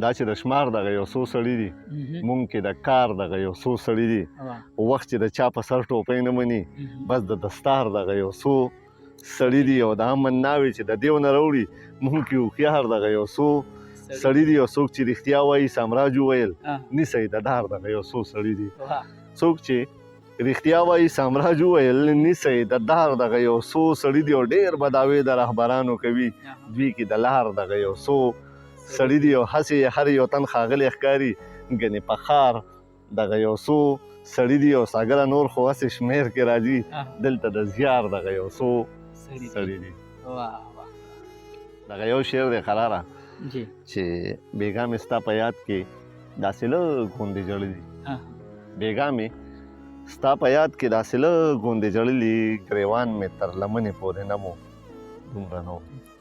دا چې د شمار دغه یو څو سړي دي مونږ کې د کار دغه یو څو سړي دي وخت چې د چا په سر ټوپۍ نه مني بس د دستار دغه یو څو سړي دي او د امن ناوې چې د دیو نه راوړي مونږ کې هوښیار دغه یو څو سړي دي او څوک چې رښتیا وایي سامراج وویل نیسئ د دار دغه یو څو سړي دي څوک چې رښتیا وایي سامراج وویل نیسئ د دار دغه یو څو سړي دي او ډېر به دعوې د رهبرانو کوي دوی کې د لار دغه یو څو سړي دي او هسې هر یو تن ښاغلی ښکاري ګنې په ښار دغه یو څو سړي دي او ساګره نور خو هسې شمېر کې راځي دلته د زیار دغه یو څو سړي دي دغه یو شعر دی قراره چې بیګا مې ستا په یاد کې داسې لږ غوندې ژړلي بیګا مې ستا په یاد کې داسې لږ غوندې ژړلي ګریوان مې تر لمنې پورې نه مو دومره نه